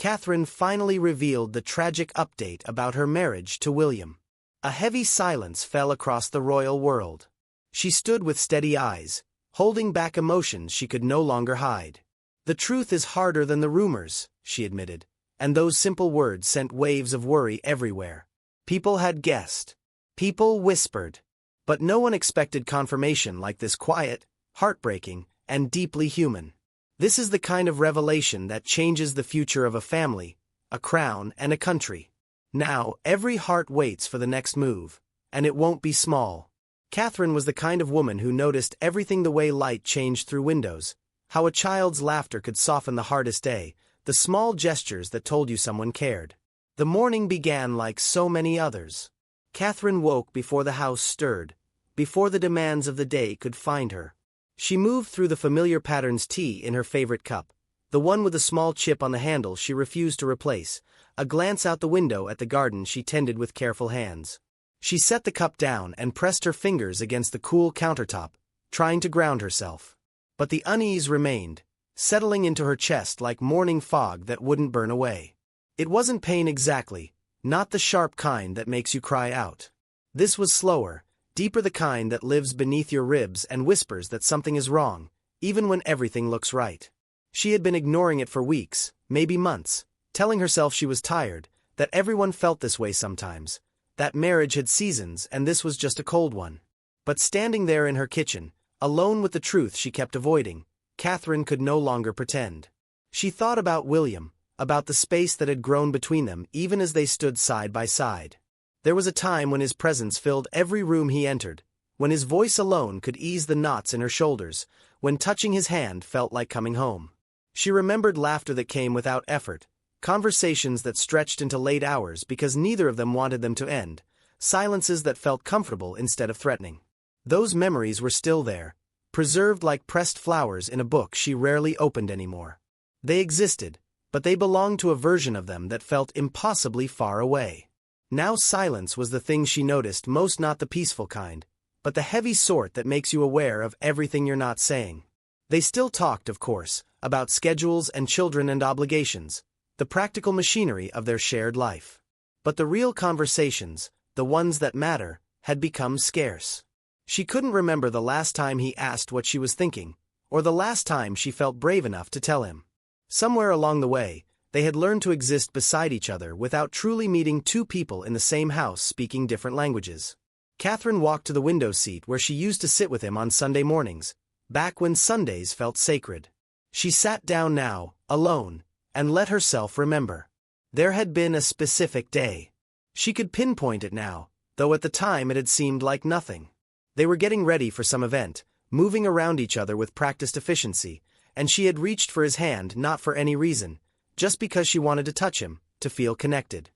Catherine finally revealed the tragic update about her marriage to William. A heavy silence fell across the royal world. She stood with steady eyes, holding back emotions she could no longer hide. "The truth is harder than the rumors," she admitted, and those simple words sent waves of worry everywhere. People had guessed. People whispered. But no one expected confirmation like this: quiet, heartbreaking, and deeply human. This is the kind of revelation that changes the future of a family, a crown, and a country. Now, every heart waits for the next move, and it won't be small. Catherine was the kind of woman who noticed everything: the way light changed through windows, how a child's laughter could soften the hardest day, the small gestures that told you someone cared. The morning began like so many others. Catherine woke before the house stirred, before the demands of the day could find her. She moved through the familiar patterns: tea in her favorite cup, the one with a small chip on the handle she refused to replace, a glance out the window at the garden she tended with careful hands. She set the cup down and pressed her fingers against the cool countertop, trying to ground herself. But the unease remained, settling into her chest like morning fog that wouldn't burn away. It wasn't pain exactly, not the sharp kind that makes you cry out. This was slower, deeper, the kind that lives beneath your ribs and whispers that something is wrong, even when everything looks right. She had been ignoring it for weeks, maybe months, telling herself she was tired, that everyone felt this way sometimes, that marriage had seasons and this was just a cold one. But standing there in her kitchen, alone with the truth she kept avoiding, Catherine could no longer pretend. She thought about William, about the space that had grown between them even as they stood side by side. There was a time when his presence filled every room he entered, when his voice alone could ease the knots in her shoulders, when touching his hand felt like coming home. She remembered laughter that came without effort, conversations that stretched into late hours because neither of them wanted them to end, silences that felt comfortable instead of threatening. Those memories were still there, preserved like pressed flowers in a book she rarely opened anymore. They existed, but they belonged to a version of them that felt impossibly far away. Now silence was the thing she noticed most, not the peaceful kind, but the heavy sort that makes you aware of everything you're not saying. They still talked, of course, about schedules and children and obligations, the practical machinery of their shared life. But the real conversations, the ones that matter, had become scarce. She couldn't remember the last time he asked what she was thinking, or the last time she felt brave enough to tell him. Somewhere along the way, they had learned to exist beside each other without truly meeting two people in the same house speaking different languages. Catherine walked to the window seat where she used to sit with him on Sunday mornings, back when Sundays felt sacred. She sat down now, alone, and let herself remember. There had been a specific day. She could pinpoint it now, though at the time it had seemed like nothing. They were getting ready for some event, moving around each other with practiced efficiency, and she had reached for his hand not for any reason, just because she wanted to touch him, to feel connected.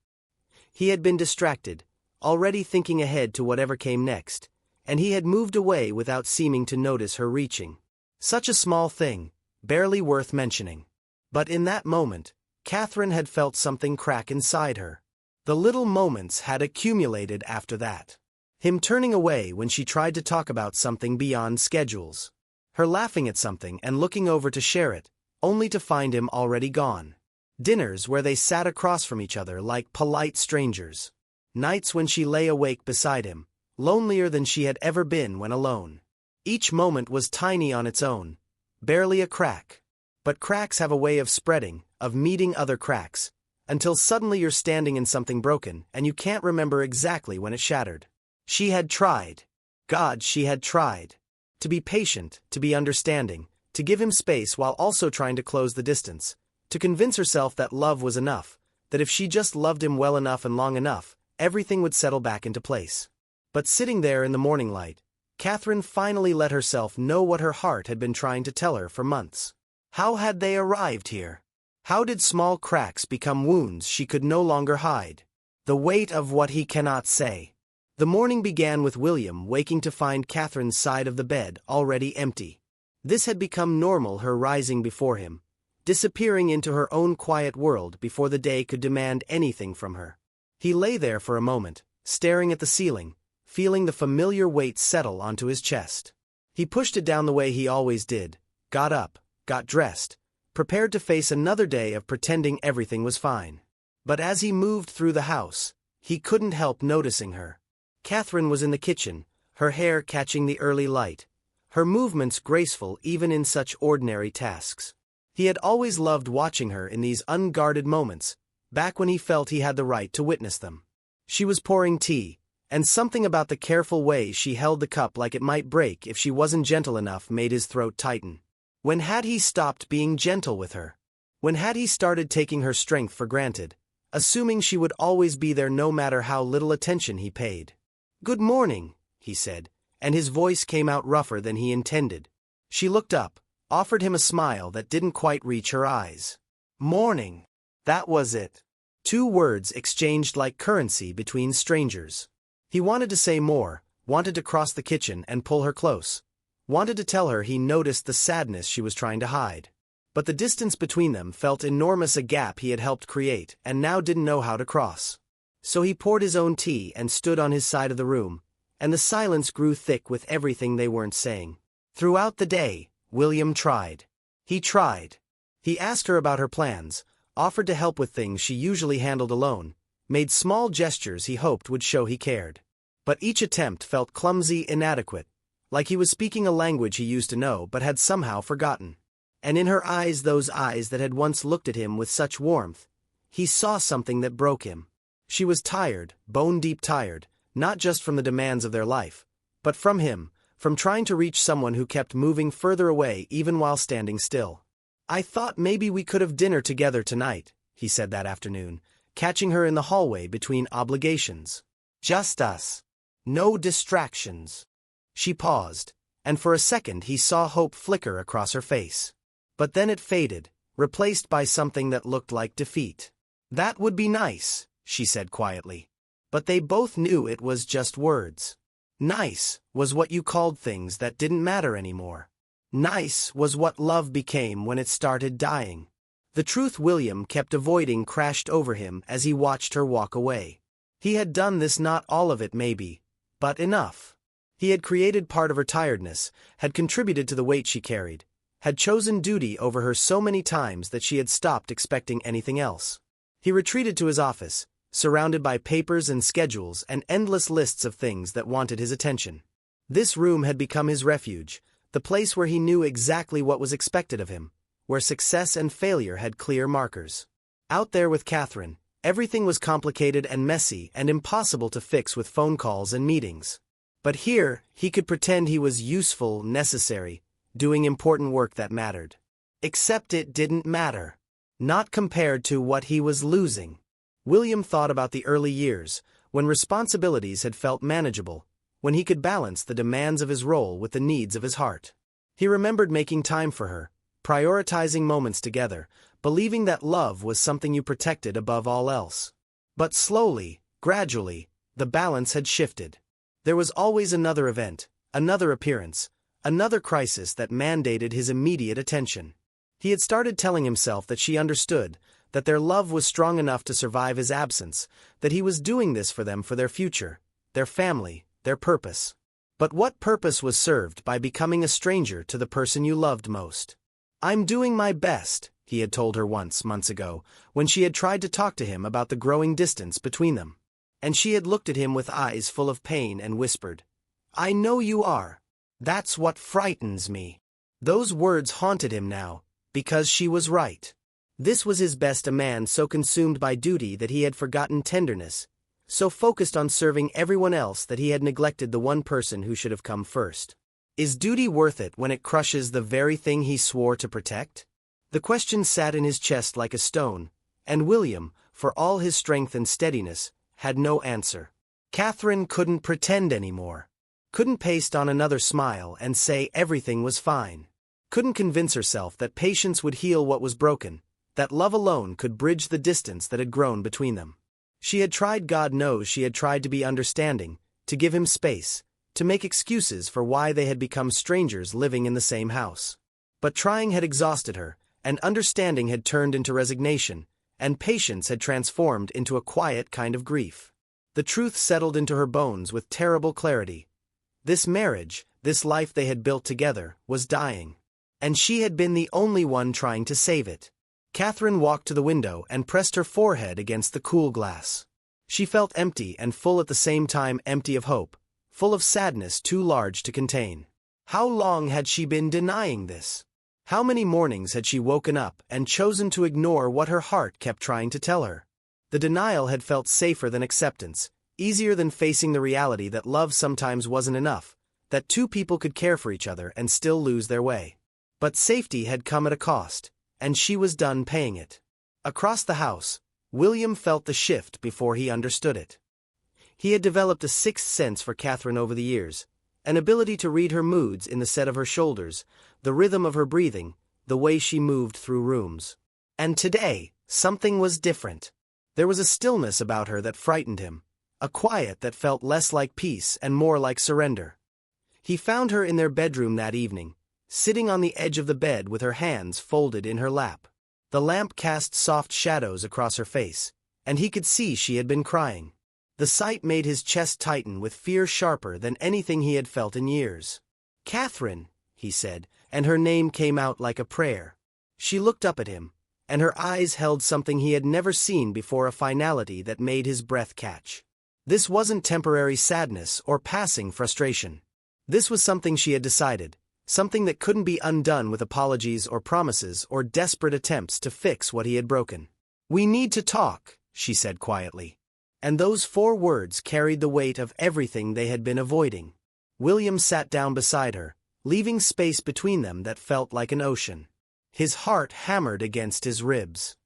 He had been distracted, already thinking ahead to whatever came next, and he had moved away without seeming to notice her reaching. Such a small thing, barely worth mentioning. But in that moment, Catherine had felt something crack inside her. The little moments had accumulated after that. Him turning away when she tried to talk about something beyond schedules. Her laughing at something and looking over to share it, only to find him already gone. Dinners where they sat across from each other like polite strangers. Nights when she lay awake beside him, lonelier than she had ever been when alone. Each moment was tiny on its own, barely a crack. But cracks have a way of spreading, of meeting other cracks, until suddenly you're standing in something broken and you can't remember exactly when it shattered. She had tried. God, she had tried. To be patient, to be understanding, to give him space while also trying to close the distance, to convince herself that love was enough, that if she just loved him well enough and long enough, everything would settle back into place. But sitting there in the morning light, Catherine finally let herself know what her heart had been trying to tell her for months. How had they arrived here? How did small cracks become wounds she could no longer hide? The weight of what he cannot say. The morning began with William waking to find Catherine's side of the bed already empty. This had become normal, her rising before him, disappearing into her own quiet world before the day could demand anything from her. He lay there for a moment, staring at the ceiling, feeling the familiar weight settle onto his chest. He pushed it down the way he always did, got up, got dressed, prepared to face another day of pretending everything was fine. But as he moved through the house, he couldn't help noticing her. Catherine was in the kitchen, her hair catching the early light, her movements graceful even in such ordinary tasks. He had always loved watching her in these unguarded moments, back when he felt he had the right to witness them. She was pouring tea, and something about the careful way she held the cup like it might break if she wasn't gentle enough made his throat tighten. When had he stopped being gentle with her? When had he started taking her strength for granted, assuming she would always be there no matter how little attention he paid? "Good morning," he said, and his voice came out rougher than he intended. She looked up, offered him a smile that didn't quite reach her eyes. "Morning." That was it. 2 words exchanged like currency between strangers. He wanted to say more, wanted to cross the kitchen and pull her close, wanted to tell her he noticed the sadness she was trying to hide. But the distance between them felt enormous, a gap he had helped create and now didn't know how to cross. So he poured his own tea and stood on his side of the room, and the silence grew thick with everything they weren't saying. Throughout the day, William tried. He tried. He asked her about her plans, offered to help with things she usually handled alone, made small gestures he hoped would show he cared. But each attempt felt clumsy, inadequate, like he was speaking a language he used to know but had somehow forgotten. And in her eyes, those eyes that had once looked at him with such warmth, he saw something that broke him. She was tired, bone-deep tired, not just from the demands of their life, but from him, from trying to reach someone who kept moving further away even while standing still. "I thought maybe we could have dinner together tonight," he said that afternoon, catching her in the hallway between obligations. "Just us. No distractions." She paused, and for a second he saw hope flicker across her face. But then it faded, replaced by something that looked like defeat. "That would be nice," she said quietly. But they both knew it was just words. Nice was what you called things that didn't matter anymore. Nice was what love became when it started dying. The truth William kept avoiding crashed over him as he watched her walk away. He had done this, not all of it maybe, but enough. He had created part of her tiredness, had contributed to the weight she carried, had chosen duty over her so many times that she had stopped expecting anything else. He retreated to his office, surrounded by papers and schedules and endless lists of things that wanted his attention. This room had become his refuge, the place where he knew exactly what was expected of him, where success and failure had clear markers. Out there with Catherine, everything was complicated and messy and impossible to fix with phone calls and meetings. But here, he could pretend he was useful, necessary, doing important work that mattered. Except it didn't matter. Not compared to what he was losing. William thought about the early years, when responsibilities had felt manageable, when he could balance the demands of his role with the needs of his heart. He remembered making time for her, prioritizing moments together, believing that love was something you protected above all else. But slowly, gradually, the balance had shifted. There was always another event, another appearance, another crisis that mandated his immediate attention. He had started telling himself that she understood, that their love was strong enough to survive his absence, that he was doing this for them, for their future, their family, their purpose. But what purpose was served by becoming a stranger to the person you loved most? "I'm doing my best," he had told her once, months ago, when she had tried to talk to him about the growing distance between them. And she had looked at him with eyes full of pain and whispered, "I know you are. That's what frightens me." Those words haunted him now, because she was right. This was his best, a man so consumed by duty that he had forgotten tenderness, so focused on serving everyone else that he had neglected the one person who should have come first. Is duty worth it when it crushes the very thing he swore to protect? The question sat in his chest like a stone, and William, for all his strength and steadiness, had no answer. Catherine couldn't pretend anymore. Couldn't paste on another smile and say everything was fine. Couldn't convince herself that patience would heal what was broken, that love alone could bridge the distance that had grown between them. She had tried, God knows she had tried, to be understanding, to give him space, to make excuses for why they had become strangers living in the same house. But trying had exhausted her, and understanding had turned into resignation, and patience had transformed into a quiet kind of grief. The truth settled into her bones with terrible clarity. This marriage, this life they had built together, was dying. And she had been the only one trying to save it. Catherine walked to the window and pressed her forehead against the cool glass. She felt empty and full at the same time, empty of hope, full of sadness too large to contain. How long had she been denying this? How many mornings had she woken up and chosen to ignore what her heart kept trying to tell her? The denial had felt safer than acceptance, easier than facing the reality that love sometimes wasn't enough, that two people could care for each other and still lose their way. But safety had come at a cost, and she was done paying it. Across the house, William felt the shift before he understood it. He had developed a sixth sense for Catherine over the years, an ability to read her moods in the set of her shoulders, the rhythm of her breathing, the way she moved through rooms. And today, something was different. There was a stillness about her that frightened him, a quiet that felt less like peace and more like surrender. He found her in their bedroom that evening, sitting on the edge of the bed with her hands folded in her lap. The lamp cast soft shadows across her face, and he could see she had been crying. The sight made his chest tighten with fear sharper than anything he had felt in years. "Catherine," he said, and her name came out like a prayer. She looked up at him, and her eyes held something he had never seen before, a finality that made his breath catch. This wasn't temporary sadness or passing frustration. This was something she had decided, something that couldn't be undone with apologies or promises or desperate attempts to fix what he had broken. "We need to talk," she said quietly. And those 4 words carried the weight of everything they had been avoiding. William sat down beside her, leaving space between them that felt like an ocean. His heart hammered against his ribs.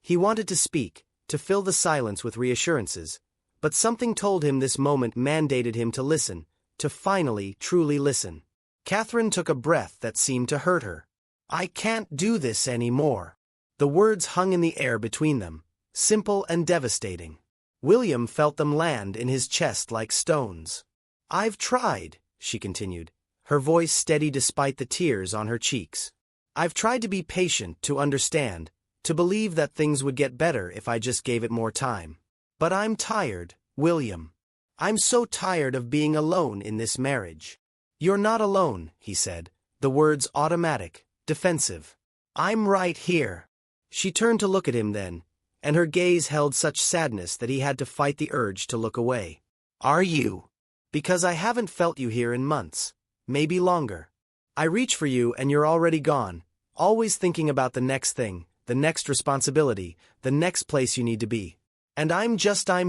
He wanted to speak, to fill the silence with reassurances, but something told him this moment mandated him to listen, to finally, truly listen. Catherine took a breath that seemed to hurt her. "I can't do this anymore." The words hung in the air between them, simple and devastating. William felt them land in his chest like stones. "I've tried," she continued, her voice steady despite the tears on her cheeks. "I've tried to be patient, to understand, to believe that things would get better if I just gave it more time. But I'm tired, William. I'm so tired of being alone in this marriage." "You're not alone," he said, the words automatic, defensive. "I'm right here." She turned to look at him then, and her gaze held such sadness that he had to fight the urge to look away. "Are you?" "Because I haven't felt you here in months, maybe longer. I reach for you and you're already gone, always thinking about the next thing, the next responsibility, the next place you need to be. And I'm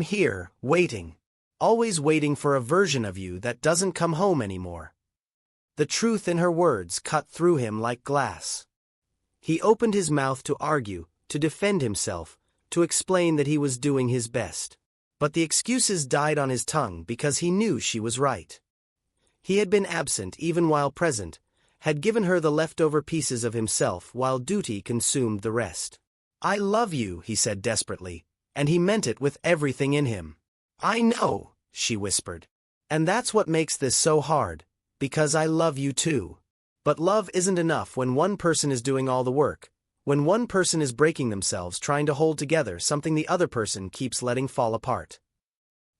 here, waiting. Always waiting for a version of you that doesn't come home anymore." The truth in her words cut through him like glass. He opened his mouth to argue, to defend himself, to explain that he was doing his best. But the excuses died on his tongue because he knew she was right. He had been absent even while present, had given her the leftover pieces of himself while duty consumed the rest. "I love you," he said desperately, and he meant it with everything in him. "I know," she whispered. "And that's what makes this so hard, because I love you too. But love isn't enough when one person is doing all the work, when one person is breaking themselves trying to hold together something the other person keeps letting fall apart."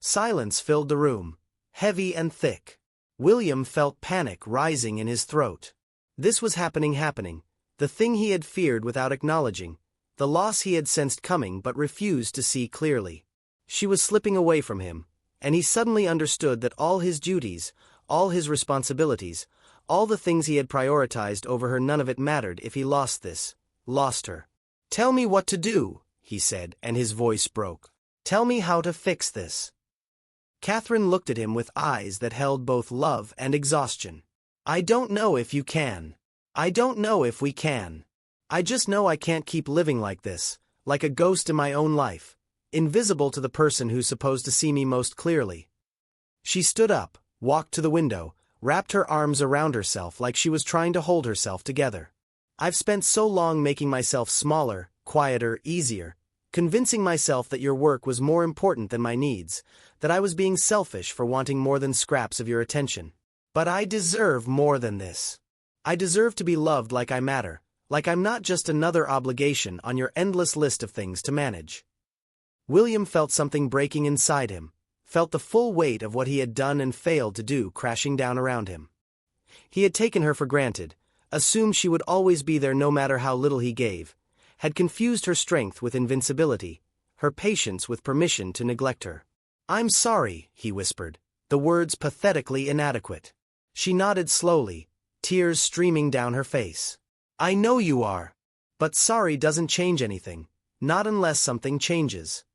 Silence filled the room, heavy and thick. William felt panic rising in his throat. This was happening, the thing he had feared without acknowledging, the loss he had sensed coming but refused to see clearly. She was slipping away from him, and he suddenly understood that all his duties, all his responsibilities, all the things he had prioritized over her, none of it mattered if he lost her. "Tell me what to do," he said, and his voice broke. "Tell me how to fix this." Catherine looked at him with eyes that held both love and exhaustion. "I don't know if you can. I don't know if we can. I just know I can't keep living like this, like a ghost in my own life, invisible to the person who's supposed to see me most clearly." She stood up, walked to the window, wrapped her arms around herself like she was trying to hold herself together. "I've spent so long making myself smaller, quieter, easier, convincing myself that your work was more important than my needs, that I was being selfish for wanting more than scraps of your attention. But I deserve more than this. I deserve to be loved like I matter, like I'm not just another obligation on your endless list of things to manage." William felt something breaking inside him, felt the full weight of what he had done and failed to do crashing down around him. He had taken her for granted, assumed she would always be there no matter how little he gave, had confused her strength with invincibility, her patience with permission to neglect her. "I'm sorry," he whispered, the words pathetically inadequate. She nodded slowly, tears streaming down her face. "I know you are. But sorry doesn't change anything, not unless something changes."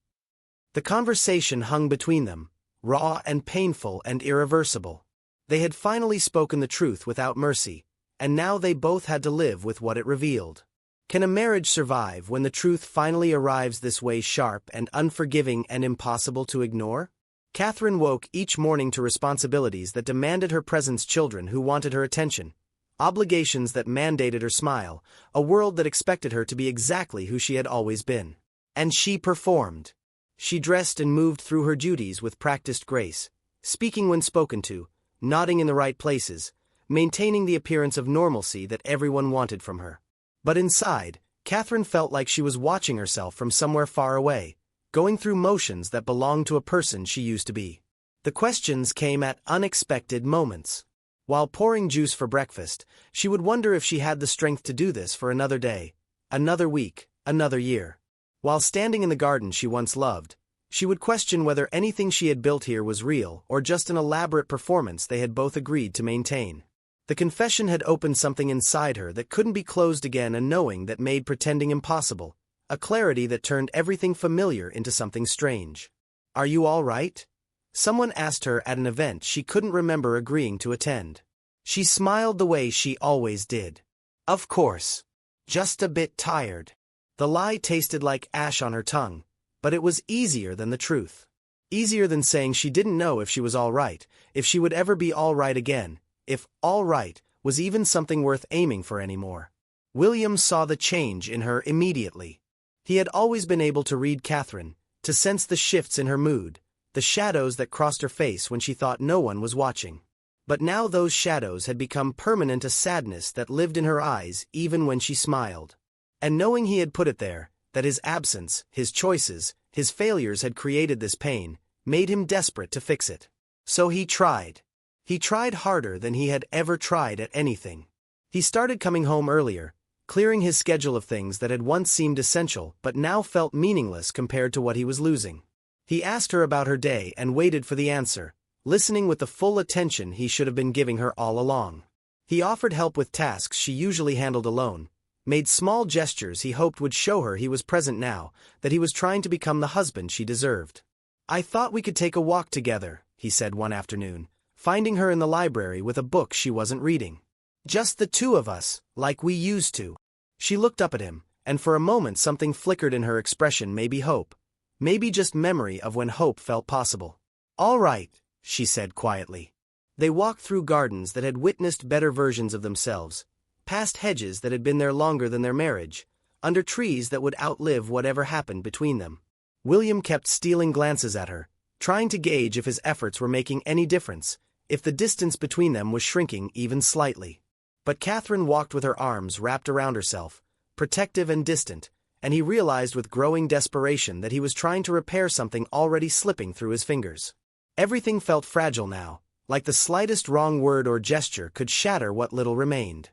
The conversation hung between them, raw and painful and irreversible. They had finally spoken the truth without mercy, and now they both had to live with what it revealed. Can a marriage survive when the truth finally arrives this way, sharp and unforgiving and impossible to ignore? Catherine woke each morning to responsibilities that demanded her presence, children who wanted her attention, obligations that mandated her smile, a world that expected her to be exactly who she had always been. And she performed. She dressed and moved through her duties with practiced grace, speaking when spoken to, nodding in the right places, maintaining the appearance of normalcy that everyone wanted from her. But inside, Catherine felt like she was watching herself from somewhere far away, going through motions that belonged to a person she used to be. The questions came at unexpected moments. While pouring juice for breakfast, she would wonder if she had the strength to do this for another day, another week, another year. While standing in the garden she once loved, she would question whether anything she had built here was real or just an elaborate performance they had both agreed to maintain. The confession had opened something inside her that couldn't be closed again, a knowing that made pretending impossible, a clarity that turned everything familiar into something strange. "Are you all right?" someone asked her at an event she couldn't remember agreeing to attend. She smiled the way she always did. "Of course. Just a bit tired." The lie tasted like ash on her tongue, but it was easier than the truth. Easier than saying she didn't know if she was all right, if she would ever be all right again, if all right was even something worth aiming for anymore. William saw the change in her immediately. He had always been able to read Catherine, to sense the shifts in her mood, the shadows that crossed her face when she thought no one was watching. But now those shadows had become permanent, a sadness that lived in her eyes even when she smiled. And knowing he had put it there, that his absence, his choices, his failures had created this pain, made him desperate to fix it. So he tried. He tried harder than he had ever tried at anything. He started coming home earlier, clearing his schedule of things that had once seemed essential but now felt meaningless compared to what he was losing. He asked her about her day and waited for the answer, listening with the full attention he should have been giving her all along. He offered help with tasks she usually handled alone, made small gestures he hoped would show her he was present now, that he was trying to become the husband she deserved. "I thought we could take a walk together," he said one afternoon, finding her in the library with a book she wasn't reading. "Just the two of us, like we used to." She looked up at him, and for a moment something flickered in her expression, maybe hope, maybe just memory of when hope felt possible. "All right," she said quietly. They walked through gardens that had witnessed better versions of themselves, past hedges that had been there longer than their marriage, under trees that would outlive whatever happened between them. William kept stealing glances at her, trying to gauge if his efforts were making any difference, if the distance between them was shrinking even slightly. But Catherine walked with her arms wrapped around herself, protective and distant, and he realized with growing desperation that he was trying to repair something already slipping through his fingers. Everything felt fragile now, like the slightest wrong word or gesture could shatter what little remained.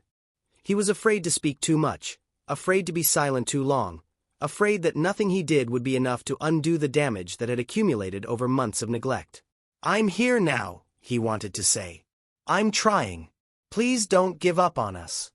He was afraid to speak too much, afraid to be silent too long, afraid that nothing he did would be enough to undo the damage that had accumulated over months of neglect. "I'm here now," he wanted to say. "I'm trying. Please don't give up on us."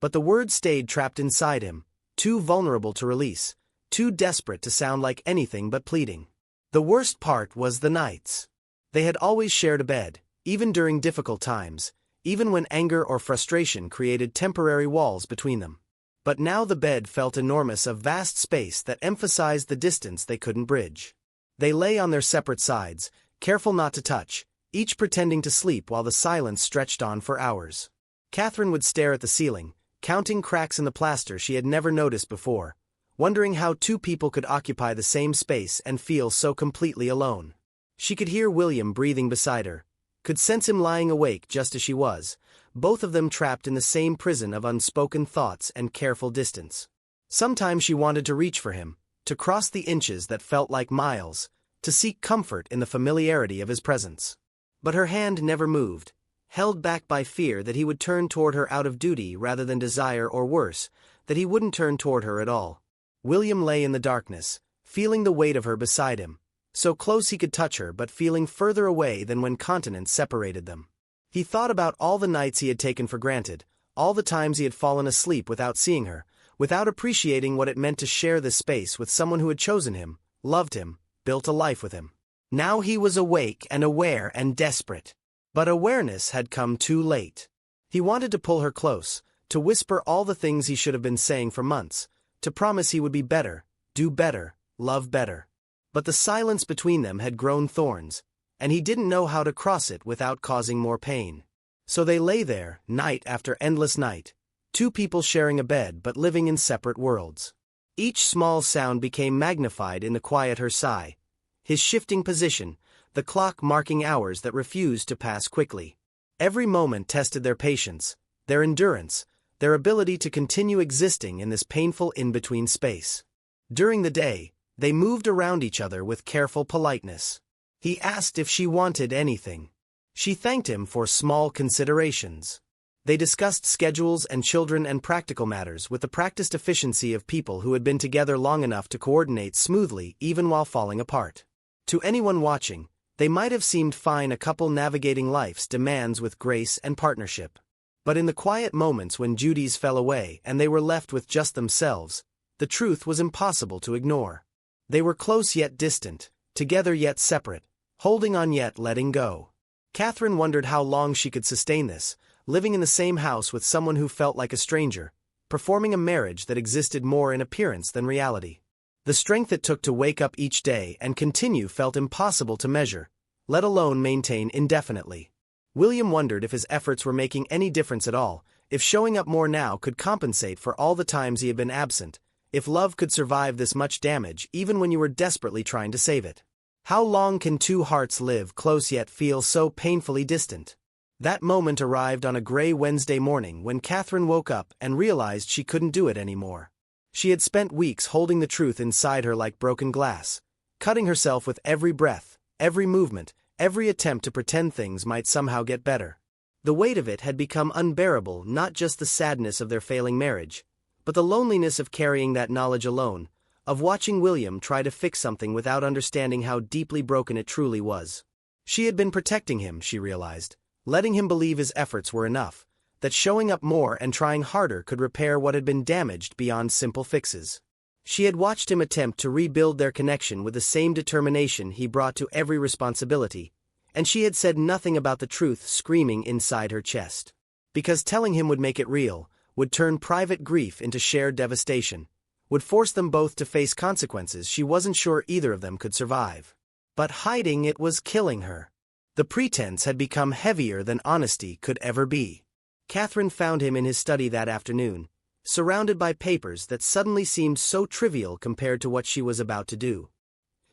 But the words stayed trapped inside him, too vulnerable to release, too desperate to sound like anything but pleading. The worst part was the nights. They had always shared a bed, even during difficult times, even when anger or frustration created temporary walls between them. But now the bed felt enormous, a vast space that emphasized the distance they couldn't bridge. They lay on their separate sides, careful not to touch, each pretending to sleep while the silence stretched on for hours. Catherine would stare at the ceiling, counting cracks in the plaster she had never noticed before, wondering how two people could occupy the same space and feel so completely alone. She could hear William breathing beside her, could sense him lying awake just as she was, both of them trapped in the same prison of unspoken thoughts and careful distance. Sometimes she wanted to reach for him, to cross the inches that felt like miles, to seek comfort in the familiarity of his presence. But her hand never moved, held back by fear that he would turn toward her out of duty rather than desire, or worse, that he wouldn't turn toward her at all. William lay in the darkness, feeling the weight of her beside him, so close he could touch her but feeling further away than when continents separated them. He thought about all the nights he had taken for granted, all the times he had fallen asleep without seeing her, without appreciating what it meant to share this space with someone who had chosen him, loved him, built a life with him. Now he was awake and aware and desperate. But awareness had come too late. He wanted to pull her close, to whisper all the things he should have been saying for months, to promise he would be better, do better, love better. But the silence between them had grown thorns, and he didn't know how to cross it without causing more pain. So they lay there, night after endless night, two people sharing a bed but living in separate worlds. Each small sound became magnified in the quiet: her sigh, his shifting position, the clock marking hours that refused to pass quickly. Every moment tested their patience, their endurance, their ability to continue existing in this painful in-between space. During the day, they moved around each other with careful politeness. He asked if she wanted anything. She thanked him for small considerations. They discussed schedules and children and practical matters with the practiced efficiency of people who had been together long enough to coordinate smoothly even while falling apart. To anyone watching, they might have seemed fine, a couple navigating life's demands with grace and partnership. But in the quiet moments when duties fell away and they were left with just themselves, the truth was impossible to ignore. They were close yet distant, together yet separate, holding on yet letting go. Catherine wondered how long she could sustain this, living in the same house with someone who felt like a stranger, performing a marriage that existed more in appearance than reality. The strength it took to wake up each day and continue felt impossible to measure, let alone maintain indefinitely. William wondered if his efforts were making any difference at all, if showing up more now could compensate for all the times he had been absent, if love could survive this much damage even when you were desperately trying to save it. How long can two hearts live close yet feel so painfully distant? That moment arrived on a gray Wednesday morning when Catherine woke up and realized she couldn't do it anymore. She had spent weeks holding the truth inside her like broken glass, cutting herself with every breath, every movement, every attempt to pretend things might somehow get better. The weight of it had become unbearable, not just the sadness of their failing marriage, but the loneliness of carrying that knowledge alone, of watching William try to fix something without understanding how deeply broken it truly was. She had been protecting him, she realized, letting him believe his efforts were enough, that showing up more and trying harder could repair what had been damaged beyond simple fixes. She had watched him attempt to rebuild their connection with the same determination he brought to every responsibility, and she had said nothing about the truth screaming inside her chest. Because telling him would make it real, would turn private grief into shared devastation, would force them both to face consequences she wasn't sure either of them could survive. But hiding it was killing her. The pretense had become heavier than honesty could ever be. Catherine found him in his study that afternoon, surrounded by papers that suddenly seemed so trivial compared to what she was about to do.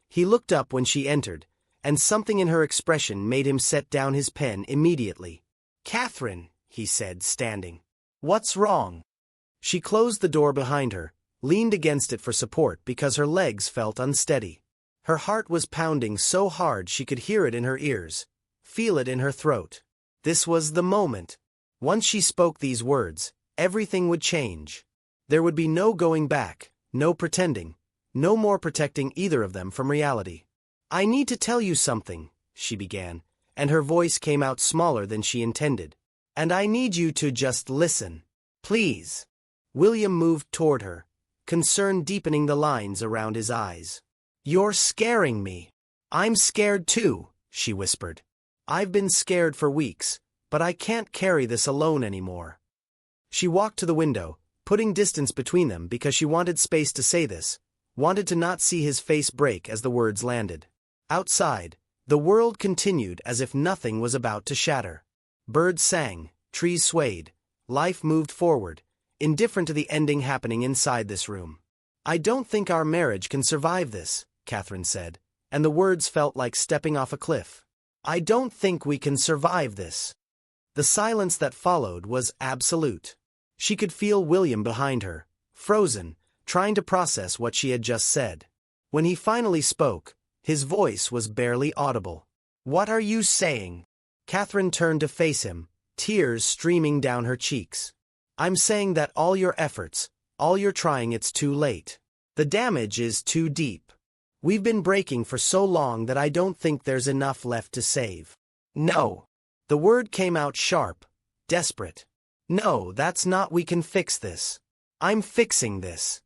He looked up when she entered, and something in her expression made him set down his pen immediately. "Catherine," he said, standing. "What's wrong?" She closed the door behind her, leaned against it for support because her legs felt unsteady. Her heart was pounding so hard she could hear it in her ears, feel it in her throat. This was the moment. Once she spoke these words, everything would change. There would be no going back, no pretending, no more protecting either of them from reality. "I need to tell you something," she began, and her voice came out smaller than she intended. "And I need you to just listen. Please." William moved toward her, concern deepening the lines around his eyes. "You're scaring me." "I'm scared too," she whispered. "I've been scared for weeks, but I can't carry this alone anymore." She walked to the window, putting distance between them because she wanted space to say this, wanted to not see his face break as the words landed. Outside, the world continued as if nothing was about to shatter. Birds sang, trees swayed, life moved forward, indifferent to the ending happening inside this room. "I don't think our marriage can survive this," Catherine said, and the words felt like stepping off a cliff. "I don't think we can survive this." The silence that followed was absolute. She could feel William behind her, frozen, trying to process what she had just said. When he finally spoke, his voice was barely audible. "What are you saying?" Catherine turned to face him, tears streaming down her cheeks. I'm saying that all your efforts, all your trying, it's too late. The damage is too deep. We've been breaking for so long that I don't think there's enough left to save. No. The word came out sharp, desperate. No, that's not. We can fix this. I'm fixing this.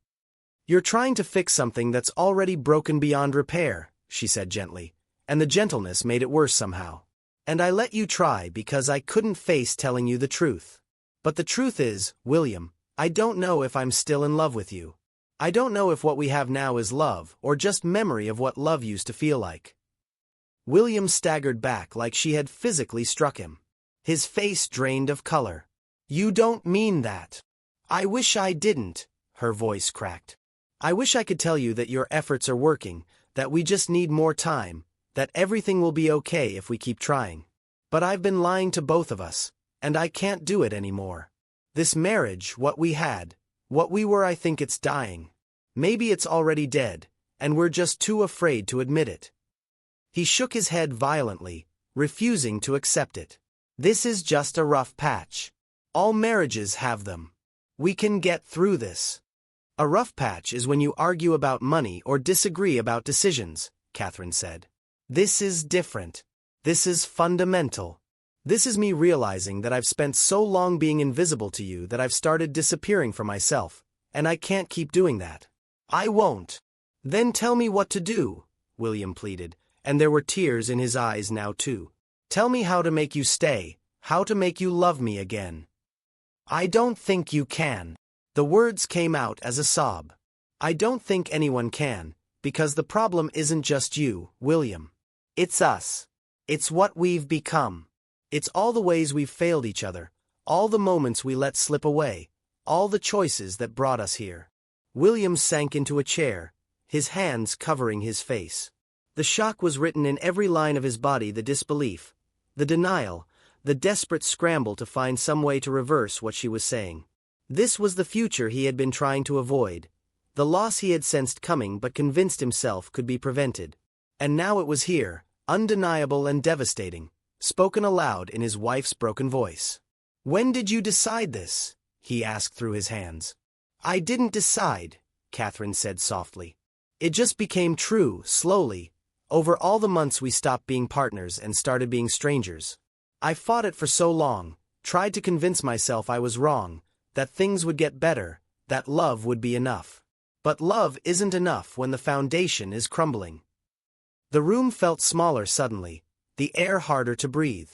You're trying to fix something that's already broken beyond repair, she said gently, and the gentleness made it worse somehow. And I let you try because I couldn't face telling you the truth. But the truth is, William, I don't know if I'm still in love with you. I don't know if what we have now is love or just memory of what love used to feel like. William staggered back like she had physically struck him. His face drained of color. You don't mean that. I wish I didn't, her voice cracked. I wish I could tell you that your efforts are working, that we just need more time, that everything will be okay if we keep trying. But I've been lying to both of us, and I can't do it anymore. This marriage, what we had, what we were, I think it's dying. Maybe it's already dead, and we're just too afraid to admit it. He shook his head violently, refusing to accept it. This is just a rough patch. All marriages have them. We can get through this. A rough patch is when you argue about money or disagree about decisions, Catherine said. This is different. This is fundamental. This is me realizing that I've spent so long being invisible to you that I've started disappearing for myself, and I can't keep doing that. I won't. Then tell me what to do, William pleaded, and there were tears in his eyes now too. Tell me how to make you stay, how to make you love me again. I don't think you can. The words came out as a sob. I don't think anyone can, because the problem isn't just you, William. It's us. It's what we've become. It's all the ways we've failed each other, all the moments we let slip away, all the choices that brought us here. William sank into a chair, his hands covering his face. The shock was written in every line of his body, the disbelief, the denial, the desperate scramble to find some way to reverse what she was saying. This was the future he had been trying to avoid, the loss he had sensed coming but convinced himself could be prevented. And now it was here, undeniable and devastating, spoken aloud in his wife's broken voice. When did you decide this? He asked through his hands. I didn't decide, Catherine said softly. It just became true, slowly, over all the months we stopped being partners and started being strangers. I fought it for so long, tried to convince myself I was wrong, that things would get better, that love would be enough. But love isn't enough when the foundation is crumbling. The room felt smaller suddenly, the air harder to breathe.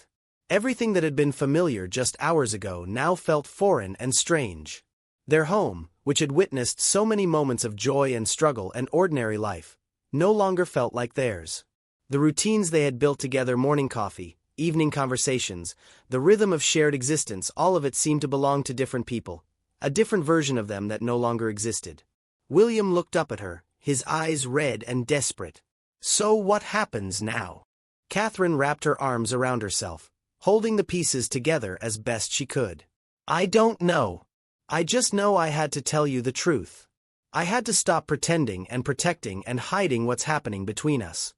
Everything that had been familiar just hours ago now felt foreign and strange. Their home, which had witnessed so many moments of joy and struggle and ordinary life, no longer felt like theirs. The routines they had built together, morning coffee, evening conversations, the rhythm of shared existence, all of it seemed to belong to different people, a different version of them that no longer existed. William looked up at her, his eyes red and desperate. So what happens now? Catherine wrapped her arms around herself, holding the pieces together as best she could. I don't know. I just know I had to tell you the truth. I had to stop pretending and protecting and hiding what's happening between us.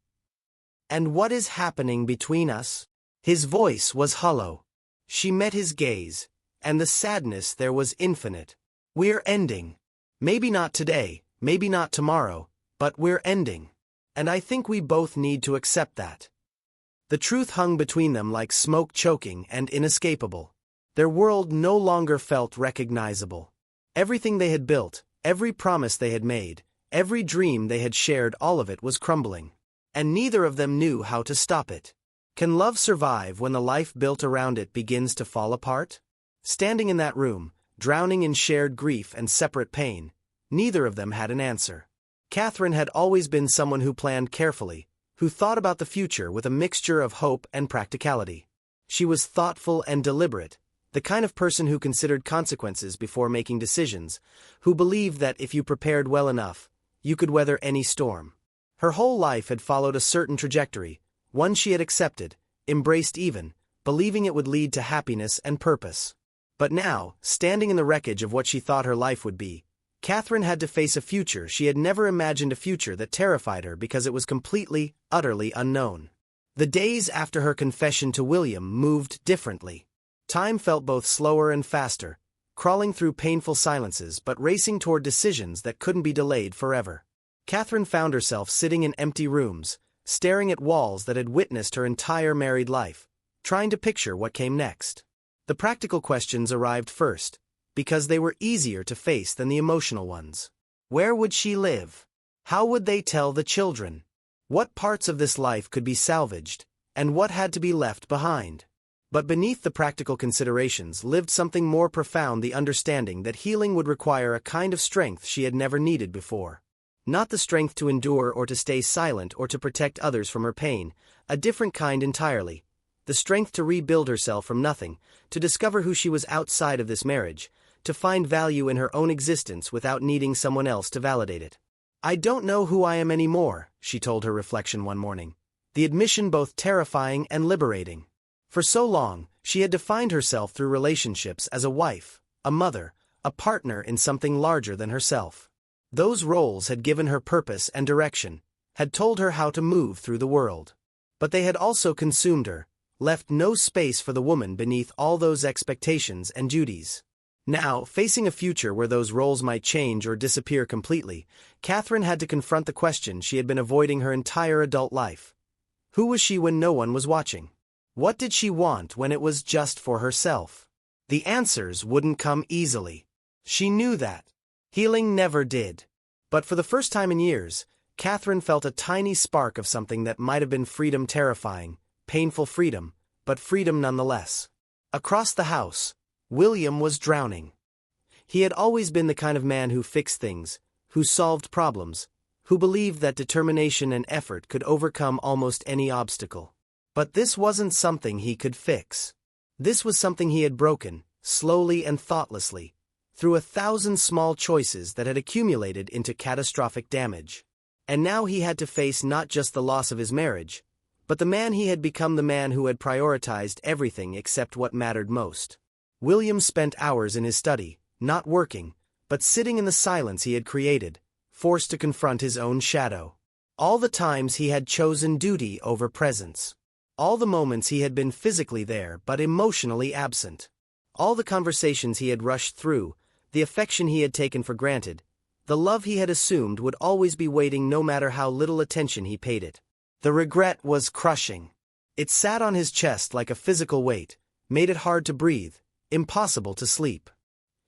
And what is happening between us? His voice was hollow. She met his gaze, and the sadness there was infinite. We're ending. Maybe not today, maybe not tomorrow, but we're ending. And I think we both need to accept that. The truth hung between them like smoke, choking and inescapable. Their world no longer felt recognizable. Everything they had built, every promise they had made, every dream they had shared, all of it was crumbling. And neither of them knew how to stop it. Can love survive when the life built around it begins to fall apart? Standing in that room, drowning in shared grief and separate pain, neither of them had an answer. Catherine had always been someone who planned carefully, who thought about the future with a mixture of hope and practicality. She was thoughtful and deliberate, the kind of person who considered consequences before making decisions, who believed that if you prepared well enough, you could weather any storm. Her whole life had followed a certain trajectory, one she had accepted, embraced even, believing it would lead to happiness and purpose. But now, standing in the wreckage of what she thought her life would be, Catherine had to face a future she had never imagined, a future that terrified her because it was completely, utterly unknown. The days after her confession to William moved differently. Time felt both slower and faster, crawling through painful silences but racing toward decisions that couldn't be delayed forever. Catherine found herself sitting in empty rooms, staring at walls that had witnessed her entire married life, trying to picture what came next. The practical questions arrived first, because they were easier to face than the emotional ones. Where would she live? How would they tell the children? What parts of this life could be salvaged, and what had to be left behind? But beneath the practical considerations lived something more profound, the understanding that healing would require a kind of strength she had never needed before. Not the strength to endure or to stay silent or to protect others from her pain, a different kind entirely. The strength to rebuild herself from nothing, to discover who she was outside of this marriage, to find value in her own existence without needing someone else to validate it. "I don't know who I am anymore," she told her reflection one morning, the admission both terrifying and liberating. For so long, she had defined herself through relationships as a wife, a mother, a partner in something larger than herself. Those roles had given her purpose and direction, had told her how to move through the world. But they had also consumed her, left no space for the woman beneath all those expectations and duties. Now, facing a future where those roles might change or disappear completely, Catherine had to confront the question she had been avoiding her entire adult life. Who was she when no one was watching? What did she want when it was just for herself? The answers wouldn't come easily. She knew that. Healing never did. But for the first time in years, Catherine felt a tiny spark of something that might have been freedom, terrifying, painful freedom, but freedom nonetheless. Across the house, William was drowning. He had always been the kind of man who fixed things, who solved problems, who believed that determination and effort could overcome almost any obstacle. But this wasn't something he could fix. This was something he had broken, slowly and thoughtlessly, through 1,000 small choices that had accumulated into catastrophic damage. And now he had to face not just the loss of his marriage, but the man he had become, the man who had prioritized everything except what mattered most. William spent hours in his study, not working, but sitting in the silence he had created, forced to confront his own shadow. All the times he had chosen duty over presence. All the moments he had been physically there but emotionally absent. All the conversations he had rushed through, the affection he had taken for granted, the love he had assumed would always be waiting no matter how little attention he paid it. The regret was crushing. It sat on his chest like a physical weight, made it hard to breathe, impossible to sleep.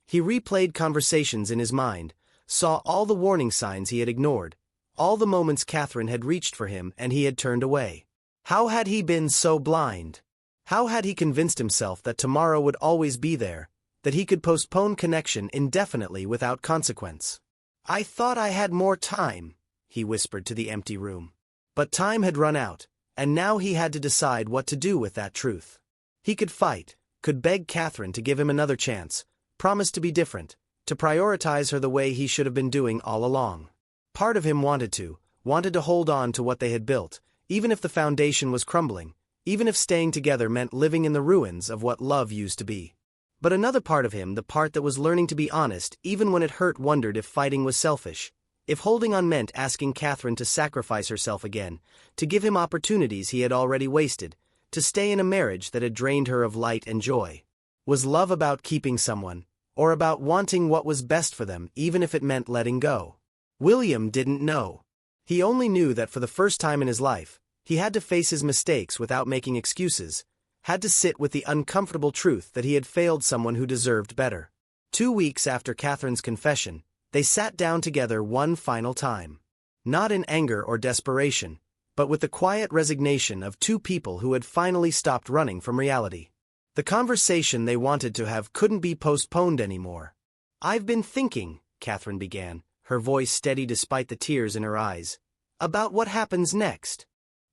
He replayed conversations in his mind, saw all the warning signs he had ignored, all the moments Catherine had reached for him and he had turned away. How had he been so blind? How had he convinced himself that tomorrow would always be there, that he could postpone connection indefinitely without consequence? "I thought I had more time," he whispered to the empty room. But time had run out, and now he had to decide what to do with that truth. He could fight, could beg Catherine to give him another chance, promise to be different, to prioritize her the way he should have been doing all along. Part of him wanted to hold on to what they had built, even if the foundation was crumbling, even if staying together meant living in the ruins of what love used to be. But another part of him, the part that was learning to be honest even when it hurt, wondered if fighting was selfish, if holding on meant asking Catherine to sacrifice herself again, to give him opportunities he had already wasted, to stay in a marriage that had drained her of light and joy. Was love about keeping someone, or about wanting what was best for them even if it meant letting go? William didn't know. He only knew that for the first time in his life, he had to face his mistakes without making excuses, had to sit with the uncomfortable truth that he had failed someone who deserved better. 2 weeks after Catherine's confession, they sat down together one final time. Not in anger or desperation, but with the quiet resignation of two people who had finally stopped running from reality. The conversation they wanted to have couldn't be postponed anymore. "I've been thinking," Catherine began, her voice steady despite the tears in her eyes, "about what happens next."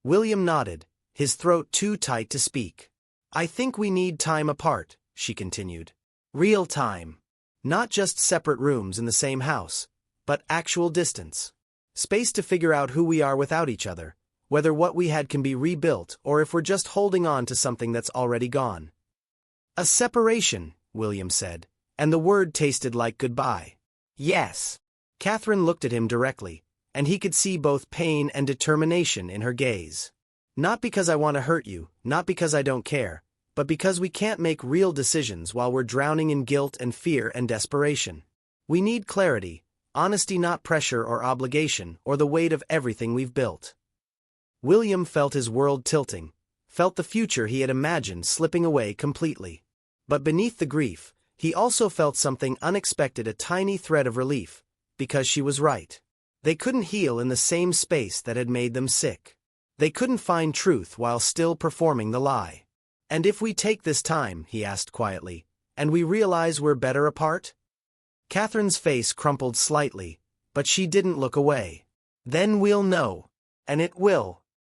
William nodded, his throat too tight to speak. "I think we need time apart," she continued. "Real time. Not just separate rooms in the same house, but actual distance. Space to figure out who we are without each other, whether what we had can be rebuilt or if we're just holding on to something that's already gone." "A separation," William said, and the word tasted like goodbye. "Yes." Catherine looked at him directly, and he could see both pain and determination in her gaze. Not because I want to hurt you, not because I don't care, but because we can't make real decisions while we're drowning in guilt and fear and desperation. We need clarity, honesty, not pressure or obligation or the weight of everything we've built. William felt his world tilting, felt the future he had imagined slipping away completely. But beneath the grief, he also felt something unexpected, a tiny thread of relief, because she was right. They couldn't heal in the same space that had made them sick. They couldn't find truth while still performing the lie. And if we take this time, he asked quietly, and we realize we're better apart? Catherine's face crumpled slightly, but she didn't look away. Then we'll know. And it will.